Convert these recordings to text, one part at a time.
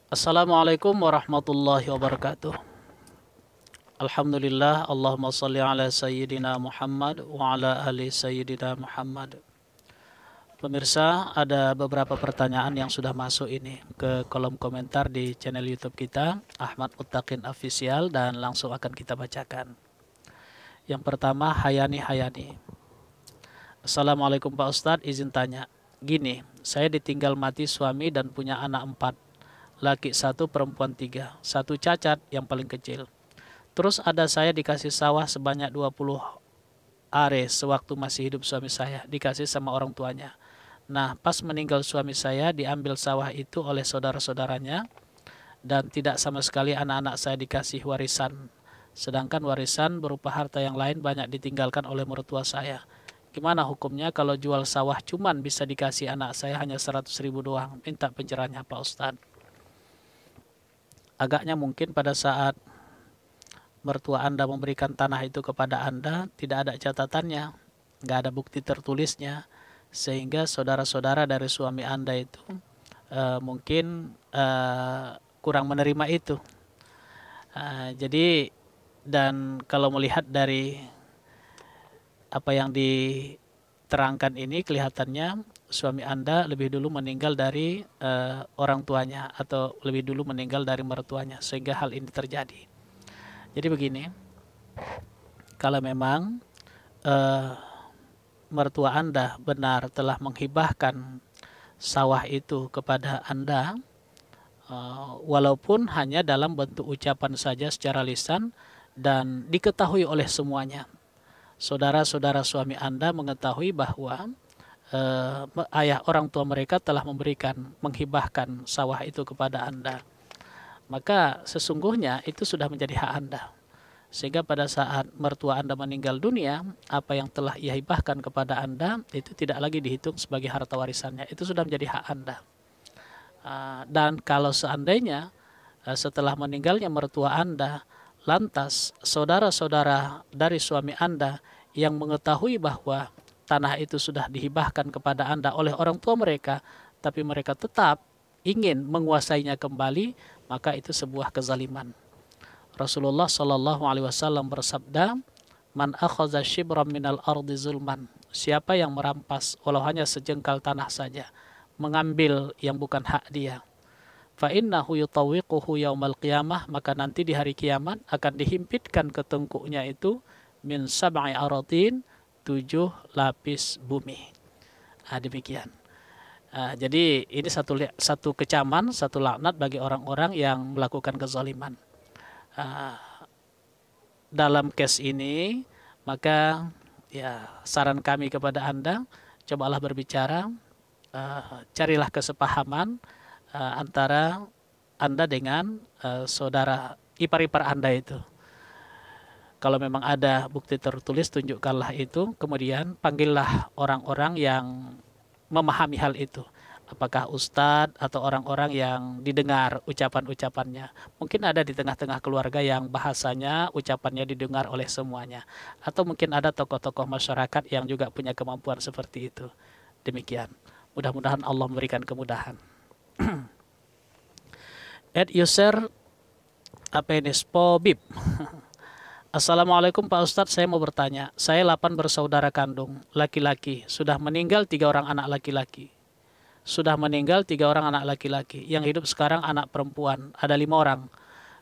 Assalamualaikum warahmatullahi wabarakatuh. Alhamdulillah, Allahumma salli ala Sayyidina Muhammad wa ala ali Sayyidina Muhammad. Pemirsa, ada beberapa pertanyaan yang sudah masuk ini ke kolom komentar di channel YouTube kita, Ahmad Muttaqin Official, dan langsung akan kita bacakan. Yang pertama, Hayani. Assalamualaikum Pak Ustadz, izin tanya. Gini, saya ditinggal mati suami dan punya anak 4. Laki 1, perempuan 3, 1 cacat yang paling kecil. Terus ada saya dikasih sawah sebanyak 20 are sewaktu masih hidup suami saya, dikasih sama orang tuanya. Nah, pas meninggal suami saya diambil sawah itu oleh saudara-saudaranya dan tidak sama sekali anak-anak saya dikasih warisan. Sedangkan warisan berupa harta yang lain banyak ditinggalkan oleh mertua saya. Gimana hukumnya kalau jual sawah cuman bisa dikasih anak saya hanya 100.000 doang? Minta pencerahannya Pak Ustadz. Agaknya mungkin pada saat mertua Anda memberikan tanah itu kepada Anda tidak ada catatannya, nggak ada bukti tertulisnya, sehingga saudara-saudara dari suami Anda itu mungkin kurang menerima itu. Jadi, dan kalau melihat dari apa yang diterangkan ini, kelihatannya suami Anda lebih dulu meninggal dari orang tuanya atau lebih dulu meninggal dari mertuanya sehingga hal ini terjadi. Jadi begini, kalau memang mertua Anda benar telah menghibahkan sawah itu kepada Anda, walaupun hanya dalam bentuk ucapan saja secara lisan dan diketahui oleh semuanya. Saudara-saudara suami Anda mengetahui bahwa ayah orang tua mereka telah menghibahkan sawah itu kepada Anda. Maka sesungguhnya itu sudah menjadi hak Anda. Sehingga pada saat mertua Anda meninggal dunia, apa yang telah ia hibahkan kepada Anda itu tidak lagi dihitung sebagai harta warisannya. Itu sudah menjadi hak Anda. Dan kalau seandainya setelah meninggalnya mertua Anda, lantas saudara-saudara dari suami Anda yang mengetahui bahwa tanah itu sudah dihibahkan kepada Anda oleh orang tua mereka, tapi mereka tetap ingin menguasainya kembali, maka itu sebuah kezaliman. Rasulullah Shallallahu Alaihi Wasallam bersabda, "Man akhadha shibran minal ardi zulman." Siapa yang merampas walau hanya sejengkal tanah saja, mengambil yang bukan hak dia, fa innahu yutawiquhu yaumal qiyamah, maka nanti di hari kiamat akan dihimpitkan ke tengkuknya itu min sab'i aratin, 7 lapis bumi. Demikian. Jadi ini satu kecaman, satu laknat bagi orang-orang yang melakukan kezaliman. Dalam case ini, maka ya saran kami kepada Anda, cobalah berbicara, carilah kesepahaman antara Anda dengan saudara ipar-ipar Anda itu. Kalau memang ada bukti tertulis, tunjukkanlah itu, kemudian panggillah orang-orang yang memahami hal itu. Apakah ustadz atau orang-orang yang didengar ucapan-ucapannya. Mungkin ada di tengah-tengah keluarga yang bahasanya, ucapannya didengar oleh semuanya. Atau mungkin ada tokoh-tokoh masyarakat yang juga punya kemampuan seperti itu. Demikian. Mudah-mudahan Allah memberikan kemudahan. Ad user Apenispo Bib. Assalamualaikum Pak Ustadz, saya mau bertanya. Saya 8 bersaudara kandung, laki-laki. Sudah meninggal 3 orang anak laki-laki. Yang hidup sekarang anak perempuan. Ada 5 orang.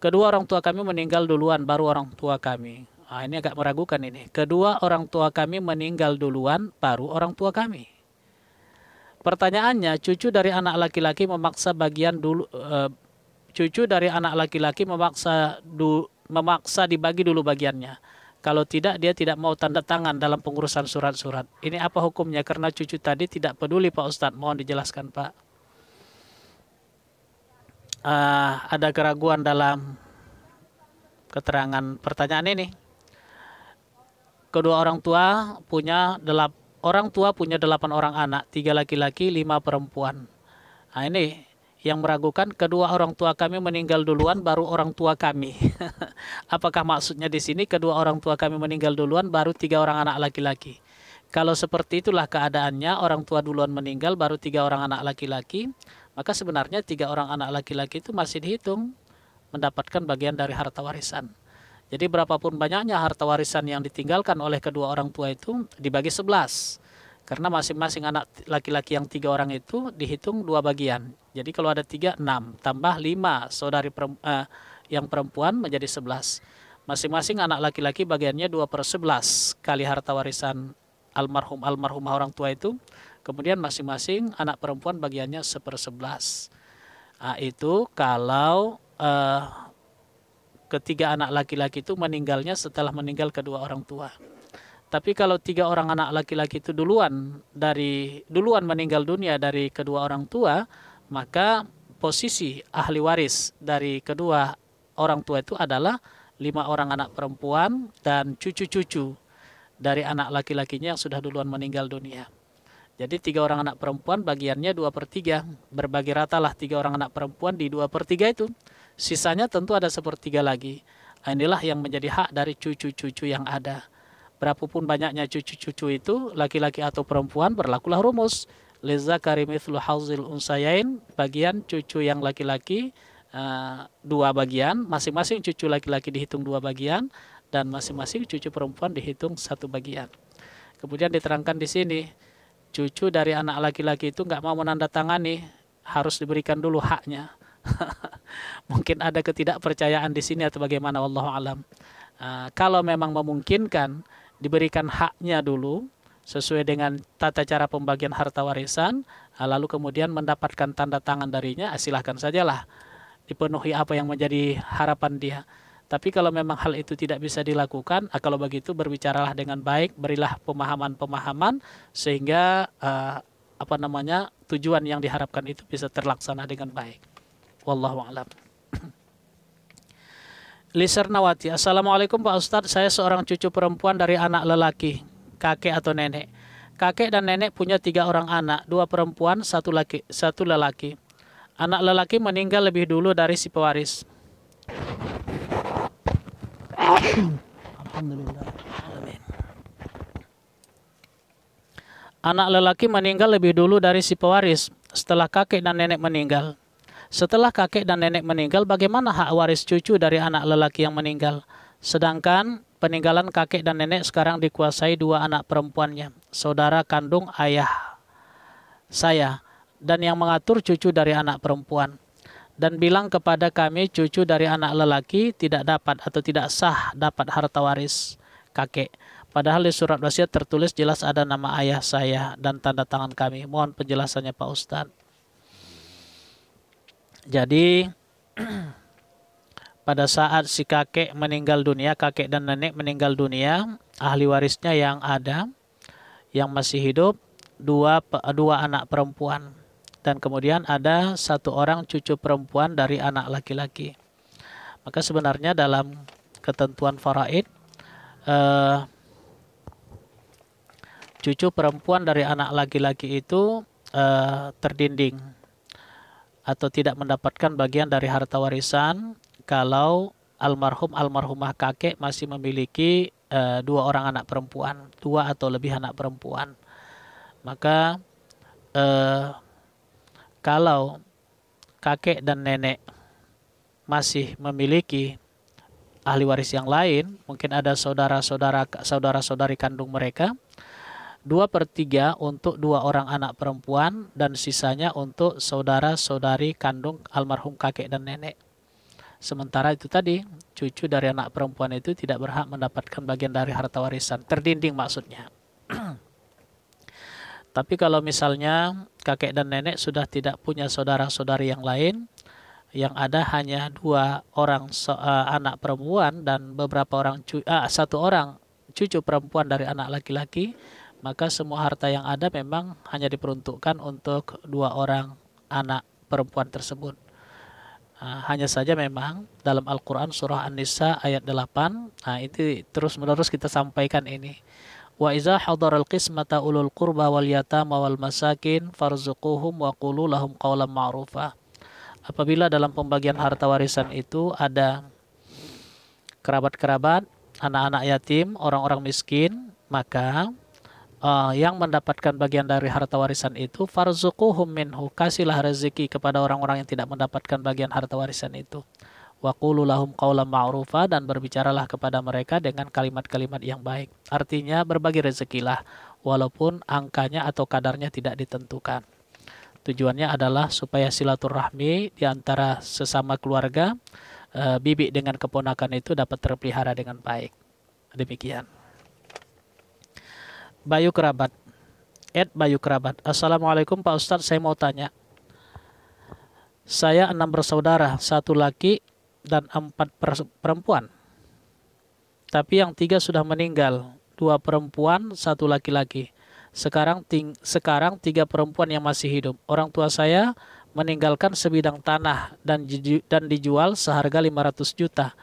Kedua orang tua kami meninggal duluan, baru orang tua kami. Ini agak meragukan ini. Kedua orang tua kami meninggal duluan, baru orang tua kami. Pertanyaannya, cucu dari anak laki-laki memaksa dibagi dulu bagiannya. Kalau tidak, dia tidak mau tanda tangan dalam pengurusan surat-surat. Ini apa hukumnya? Karena cucu tadi tidak peduli Pak Ustadz. Mohon dijelaskan Pak. Ada keraguan dalam keterangan pertanyaan ini. Kedua orang tua punya 8 orang anak, 3 laki-laki, 5 perempuan. Ini yang meragukan, kedua orang tua kami meninggal duluan, baru orang tua kami. Apakah maksudnya di sini kedua orang tua kami meninggal duluan, baru 3 orang anak laki-laki? Kalau seperti itulah keadaannya, orang tua duluan meninggal, baru 3 orang anak laki-laki, maka sebenarnya 3 orang anak laki-laki itu masih dihitung mendapatkan bagian dari harta warisan. Jadi berapapun banyaknya harta warisan yang ditinggalkan oleh kedua orang tua itu dibagi 11. Karena masing-masing anak laki-laki yang 3 orang itu dihitung 2 bagian. Jadi kalau ada 3, 6. Tambah 5 saudari yang perempuan menjadi 11. Masing-masing anak laki-laki bagiannya 2/11 kali harta warisan almarhumah orang tua itu. Kemudian masing-masing anak perempuan bagiannya 1/11. Nah, itu kalau ketiga anak laki-laki itu meninggalnya setelah meninggal kedua orang tua. Tapi kalau 3 orang anak laki-laki itu duluan meninggal dunia dari kedua orang tua, maka posisi ahli waris dari kedua orang tua itu adalah 5 orang anak perempuan dan cucu-cucu dari anak laki-lakinya yang sudah duluan meninggal dunia. Jadi 3 orang anak perempuan bagiannya 2/3. Berbagi ratalah 3 orang anak perempuan di 2/3 itu. Sisanya tentu ada 1/3 lagi. Inilah yang menjadi hak dari cucu-cucu yang ada. Berapapun banyaknya cucu-cucu itu, laki-laki atau perempuan, berlakulah rumus. Lizzakari mithlu hauzil unsayain, bagian cucu yang laki-laki 2 bagian, masing-masing cucu laki-laki dihitung 2 bagian, dan masing-masing cucu perempuan dihitung 1 bagian. Kemudian diterangkan di sini, cucu dari anak laki-laki itu nggak mau menandatangani, harus diberikan dulu haknya. Mungkin ada ketidakpercayaan di sini atau bagaimana, wallahu alam. Kalau memang memungkinkan diberikan haknya dulu sesuai dengan tata cara pembagian harta warisan, lalu kemudian mendapatkan tanda tangan darinya, silahkan sajalah dipenuhi apa yang menjadi harapan dia. Tapi kalau memang hal itu tidak bisa dilakukan, kalau begitu berbicaralah dengan baik, berilah pemahaman-pemahaman sehingga tujuan yang diharapkan itu bisa terlaksana dengan baik. Wallahu a'lam. Lisernawati, Assalamualaikum Pak Ustadz, saya seorang cucu perempuan dari anak lelaki, kakek atau nenek. Kakek dan nenek punya 3 orang anak, 2 perempuan, 1 lelaki. Anak lelaki meninggal lebih dulu dari si pewaris. Alhamdulillah. Anak lelaki meninggal lebih dulu dari si pewaris setelah kakek dan nenek meninggal. Setelah kakek dan nenek meninggal, bagaimana hak waris cucu dari anak lelaki yang meninggal? Sedangkan peninggalan kakek dan nenek sekarang dikuasai 2 anak perempuannya, saudara kandung ayah saya, dan yang mengatur cucu dari anak perempuan. Dan bilang kepada kami cucu dari anak lelaki tidak dapat atau tidak sah dapat harta waris kakek. Padahal di surat wasiat tertulis jelas ada nama ayah saya dan tanda tangan kami. Mohon penjelasannya Pak Ustadz. Jadi pada saat si kakek meninggal dunia, kakek dan nenek meninggal dunia, ahli warisnya yang ada, yang masih hidup, dua anak perempuan. Dan kemudian ada 1 orang cucu perempuan dari anak laki-laki. Maka sebenarnya dalam ketentuan faraid, cucu perempuan dari anak laki-laki itu terdinding atau tidak mendapatkan bagian dari harta warisan kalau almarhumah kakek masih memiliki 2 orang anak perempuan, 2 atau lebih anak perempuan. Maka kalau kakek dan nenek masih memiliki ahli waris yang lain, mungkin ada saudara-saudari kandung mereka, 2/3 untuk 2 orang anak perempuan dan sisanya untuk saudara-saudari kandung almarhum kakek dan nenek. Sementara itu tadi, cucu dari anak perempuan itu tidak berhak mendapatkan bagian dari harta warisan, terdinding maksudnya. Tapi kalau misalnya kakek dan nenek sudah tidak punya saudara-saudari yang lain, yang ada hanya 2 orang anak perempuan dan beberapa orang 1 orang cucu perempuan dari anak laki-laki, maka semua harta yang ada memang hanya diperuntukkan untuk 2 orang anak perempuan tersebut. Hanya saja memang dalam Al-Quran surah An-Nisa ayat 8, itu terus-menerus kita sampaikan ini. Wa iza hadaral qismata ulul qurba wal yatama wal masakin farzuquhum wa qulu lahum qawlan ma'rufa. Apabila dalam pembagian harta warisan itu ada kerabat-kerabat, anak-anak yatim, orang-orang miskin, maka yang mendapatkan bagian dari harta warisan itu, farzuquhum minhu, kasihlah rezeki kepada orang-orang yang tidak mendapatkan bagian harta warisan itu. Wa qulu lahum qawlan ma'rufa, dan berbicaralah kepada mereka dengan kalimat-kalimat yang baik. Artinya berbagi rezekilah walaupun angkanya atau kadarnya tidak ditentukan. Tujuannya adalah supaya silaturahmi di antara sesama keluarga, bibi dengan keponakan itu dapat terpelihara dengan baik. Demikian. Bayu Kerabat, Bayu Kerabat. Assalamualaikum Pak Ustadz, saya mau tanya. Saya 6 bersaudara, 1 laki dan 4 perempuan. Tapi yang 3 sudah meninggal, 2 perempuan, 1 laki-laki. Sekarang 3 perempuan yang masih hidup. Orang tua saya meninggalkan sebidang tanah dan dijual seharga 500 juta.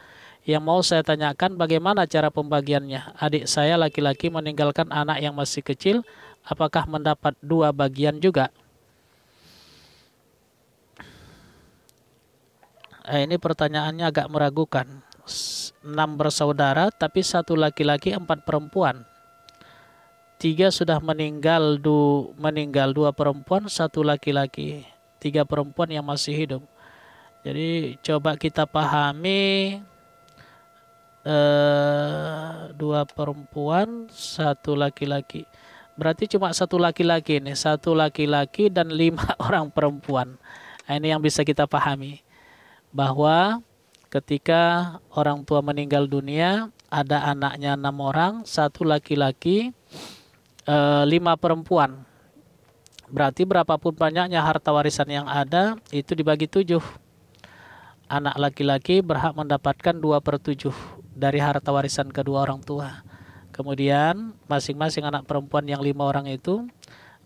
Yang mau saya tanyakan, bagaimana cara pembagiannya? Adik saya laki-laki meninggalkan anak yang masih kecil, apakah mendapat 2 bagian juga? Ini pertanyaannya agak meragukan. 6 bersaudara, tapi 1 laki-laki, 4 perempuan. 3 sudah meninggal, 2 perempuan, 1 laki-laki. 3 perempuan yang masih hidup. Jadi coba kita pahami. 2 perempuan, 1 laki-laki. Berarti cuma 1 laki-laki nih, 1 laki-laki dan 5 orang perempuan. Nah, ini yang bisa kita pahami. Bahwa ketika orang tua meninggal dunia, ada anaknya 6 orang, 1 laki-laki, 5 perempuan. Berarti berapapun banyaknya harta warisan yang ada, itu dibagi 7. Anak laki-laki berhak mendapatkan 2/7 dari harta warisan kedua orang tua. Kemudian masing-masing anak perempuan yang 5 orang itu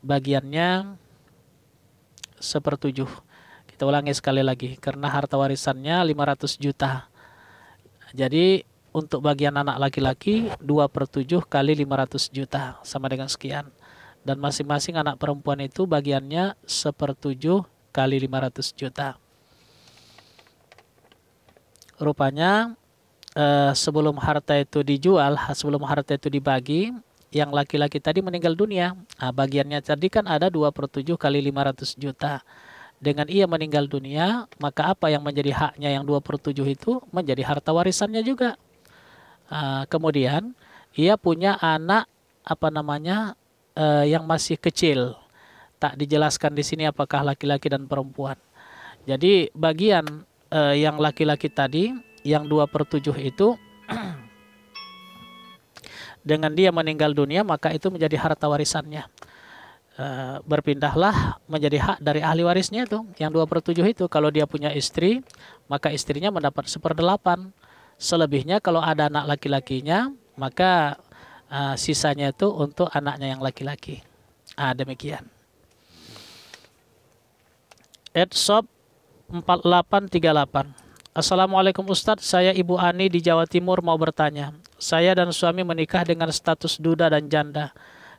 bagiannya 1/7. Kita ulangi sekali lagi, karena harta warisannya 500 juta. Jadi untuk bagian anak laki-laki 2/7 kali 500 juta sama dengan sekian. Dan masing-masing anak perempuan itu bagiannya 1/7 kali 500 juta. Rupanya sebelum harta itu dijual, sebelum harta itu dibagi, yang laki-laki tadi meninggal dunia. Nah, bagiannya tadi kan ada 2/7 kali 500 juta. Dengan ia meninggal dunia, maka apa yang menjadi haknya yang 2/7 itu menjadi harta warisannya juga. Kemudian ia punya anak yang masih kecil. Tak dijelaskan di sini apakah laki-laki dan perempuan. Jadi bagian yang laki-laki tadi, yang 2/7 itu, dengan dia meninggal dunia, maka itu menjadi harta warisannya. Berpindahlah menjadi hak dari ahli warisnya itu. Yang 2/7 itu, kalau dia punya istri, maka istrinya mendapat 1/8. Selebihnya kalau ada anak laki-lakinya, maka sisanya itu untuk anaknya yang laki-laki. Demikian. Edshop 4838. Assalamualaikum Ustadz, saya Ibu Ani di Jawa Timur mau bertanya. Saya dan suami menikah dengan status duda dan janda.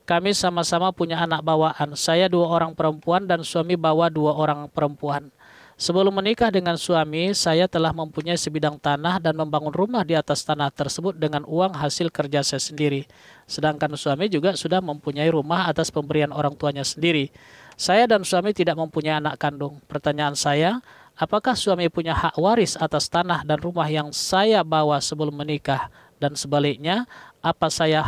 Kami sama-sama punya anak bawaan. Saya 2 orang perempuan dan suami bawa 2 orang perempuan. Sebelum menikah dengan suami, saya telah mempunyai sebidang tanah dan membangun rumah di atas tanah tersebut dengan uang hasil kerja saya sendiri. Sedangkan suami juga sudah mempunyai rumah atas pemberian orang tuanya sendiri. Saya dan suami tidak mempunyai anak kandung. Pertanyaan saya, apakah suami punya hak waris atas tanah dan rumah yang saya bawa sebelum menikah? Dan sebaliknya, apa saya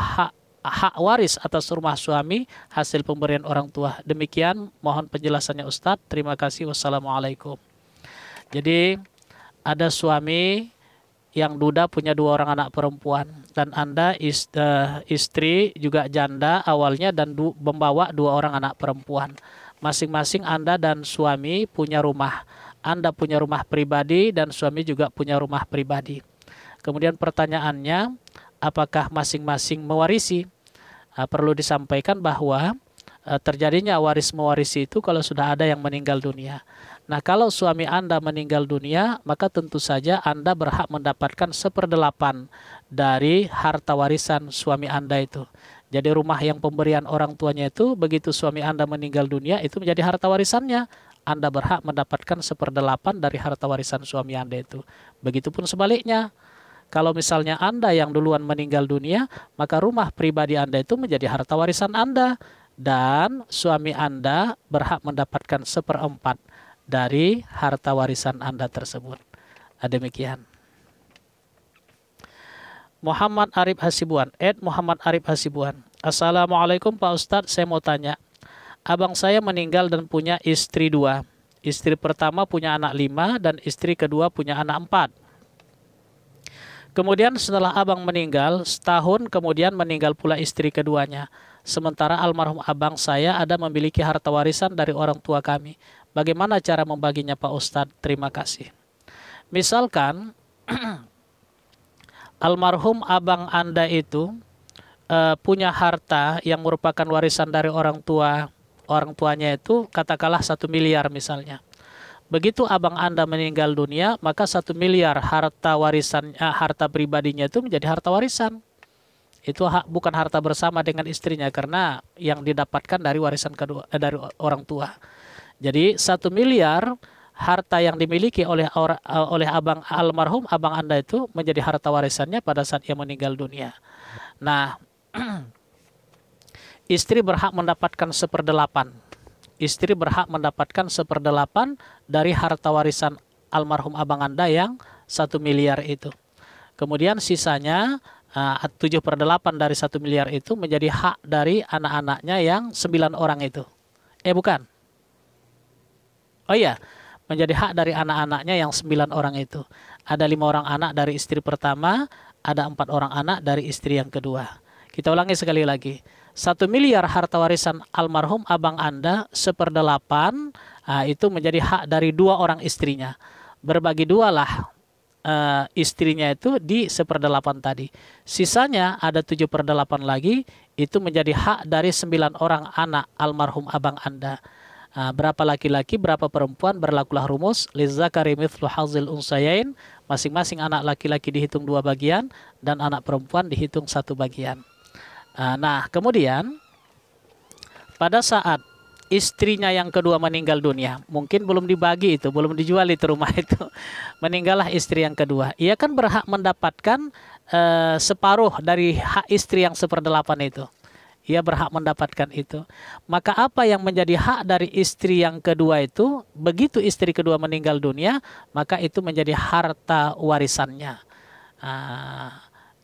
hak waris atas rumah suami hasil pemberian orang tua? Demikian, mohon penjelasannya Ustadz. Terima kasih. Wassalamualaikum. Jadi, ada suami yang duda punya 2 orang anak perempuan. Dan Anda istri juga janda awalnya dan membawa 2 orang anak perempuan. Masing-masing Anda dan suami punya rumah. Anda punya rumah pribadi dan suami juga punya rumah pribadi. Kemudian pertanyaannya, apakah masing-masing mewarisi? Perlu disampaikan bahwa terjadinya waris mewarisi itu kalau sudah ada yang meninggal dunia. Nah, kalau suami Anda meninggal dunia, maka tentu saja Anda berhak mendapatkan 1/8 dari harta warisan suami Anda itu. Jadi rumah yang pemberian orang tuanya itu, begitu suami Anda meninggal dunia, itu menjadi harta warisannya. Anda berhak mendapatkan 1/8 dari harta warisan suami Anda itu. Begitupun sebaliknya. Kalau misalnya Anda yang duluan meninggal dunia, maka rumah pribadi Anda itu menjadi harta warisan Anda. Dan suami Anda berhak mendapatkan 1/4 dari harta warisan Anda tersebut. Demikian. Muhammad Arif Hasibuan, Muhammad Arif Hasibuan. Assalamualaikum Pak Ustadz, saya mau tanya. Abang saya meninggal dan punya istri 2. Istri pertama punya anak 5 dan istri kedua punya anak 4. Kemudian setelah abang meninggal, setahun kemudian meninggal pula istri keduanya. Sementara almarhum abang saya ada memiliki harta warisan dari orang tua kami. Bagaimana cara membaginya Pak Ustadz? Terima kasih. Misalkan almarhum abang Anda itu punya harta yang merupakan warisan dari orang tuanya itu katakanlah 1 miliar misalnya. Begitu abang Anda meninggal dunia, maka 1 miliar harta warisannya, harta pribadinya itu menjadi harta warisan. Itu bukan harta bersama dengan istrinya karena yang didapatkan dari warisan kedua dari orang tua. Jadi 1 miliar harta yang dimiliki oleh almarhum abang Anda itu menjadi harta warisannya pada saat ia meninggal dunia. Nah, istri berhak mendapatkan 1/8. Istri berhak mendapatkan 1/8 dari harta warisan almarhum abang Anda yang 1 miliar itu. Kemudian sisanya 7/8 dari 1 miliar itu menjadi hak dari anak-anaknya yang 9 orang itu. Bukan. Oh iya, menjadi hak dari anak-anaknya yang 9 orang itu. Ada 5 orang anak dari istri pertama, ada 4 orang anak dari istri yang kedua. Kita ulangi sekali lagi. 1 miliar harta warisan almarhum abang Anda 1/8 itu menjadi hak dari 2 orang istrinya. Berbagi 2 lah istrinya itu di 1/8 tadi. Sisanya ada 7/8 lagi itu menjadi hak dari 9 orang anak almarhum abang Anda. Berapa laki-laki, berapa perempuan, berlakulah rumus lizzakari mithlu hadzil unsayain. Masing-masing anak laki-laki dihitung 2 bagian dan anak perempuan dihitung 1 bagian. Nah, kemudian pada saat istrinya yang kedua meninggal dunia, mungkin belum dibagi itu, belum dijual itu rumah itu, meninggallah istri yang kedua. Ia kan berhak mendapatkan separuh dari hak istri yang 1/8 itu. Ia berhak mendapatkan itu. Maka apa yang menjadi hak dari istri yang kedua itu, begitu istri kedua meninggal dunia, maka itu menjadi harta warisannya.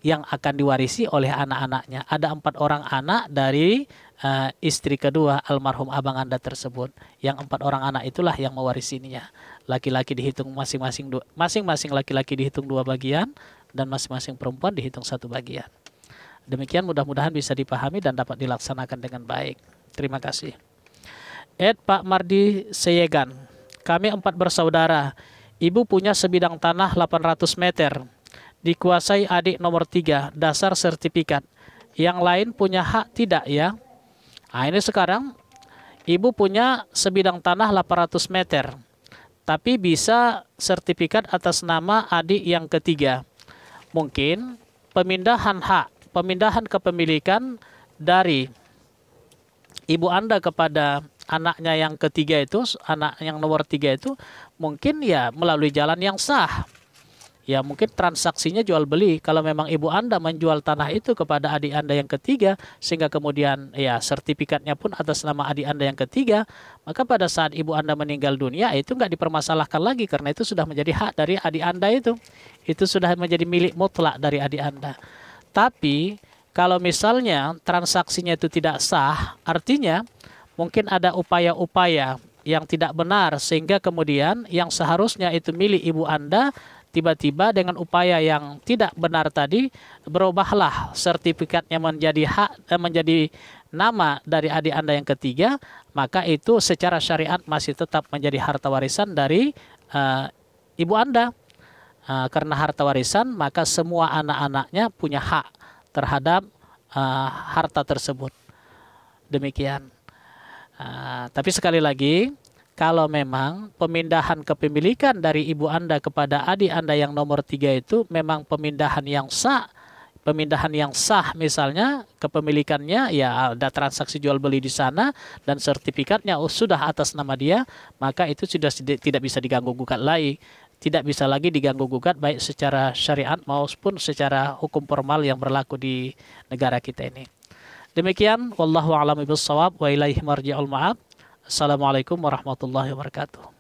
Yang akan diwarisi oleh anak-anaknya. Ada 4 orang anak dari istri kedua almarhum abang Anda tersebut. Yang 4 orang anak itulah yang mewarisinya. Laki-laki dihitung masing-masing laki-laki dihitung 2 bagian dan masing-masing perempuan dihitung 1 bagian. Demikian mudah-mudahan bisa dipahami dan dapat dilaksanakan dengan baik. Terima kasih. Pak Mardi Seyegan. Kami 4 bersaudara. Ibu punya sebidang tanah 800 meter. Dikuasai adik nomor 3, dasar sertifikat. Yang lain punya hak tidak ya? Ini sekarang ibu punya sebidang tanah 800 meter. Tapi bisa sertifikat atas nama adik yang ketiga. Mungkin pemindahan kepemilikan dari ibu Anda kepada anaknya yang ketiga itu, anak yang nomor 3 itu, mungkin ya melalui jalan yang sah. Ya mungkin transaksinya jual beli. Kalau memang ibu Anda menjual tanah itu kepada adik Anda yang ketiga, sehingga kemudian ya sertifikatnya pun atas nama adik Anda yang ketiga, maka pada saat ibu Anda meninggal dunia itu nggak dipermasalahkan lagi karena itu sudah menjadi hak dari adik Anda itu. Itu sudah menjadi milik mutlak dari adik Anda. Tapi kalau misalnya transaksinya itu tidak sah, artinya mungkin ada upaya-upaya yang tidak benar sehingga kemudian yang seharusnya itu milik ibu Anda tiba-tiba dengan upaya yang tidak benar tadi berubahlah sertifikatnya menjadi nama dari adik Anda yang ketiga, maka itu secara syariat masih tetap menjadi harta warisan dari ibu Anda. Karena harta warisan, maka semua anak-anaknya punya hak terhadap harta tersebut. Demikian. Tapi sekali lagi, kalau memang pemindahan kepemilikan dari ibu Anda kepada adik Anda yang nomor 3 itu memang pemindahan yang sah, pemindahan yang sah, misalnya kepemilikannya ya ada transaksi jual beli di sana dan sertifikatnya sudah atas nama dia, maka itu sudah tidak bisa diganggu gugat lagi. Tidak bisa lagi diganggu gugat baik secara syariat maupun secara hukum formal yang berlaku di negara kita ini. Demikian, wallahu a'lam bishawab wa ilaihi marji'ul ma'ab. Assalamualaikum warahmatullahi wabarakatuh.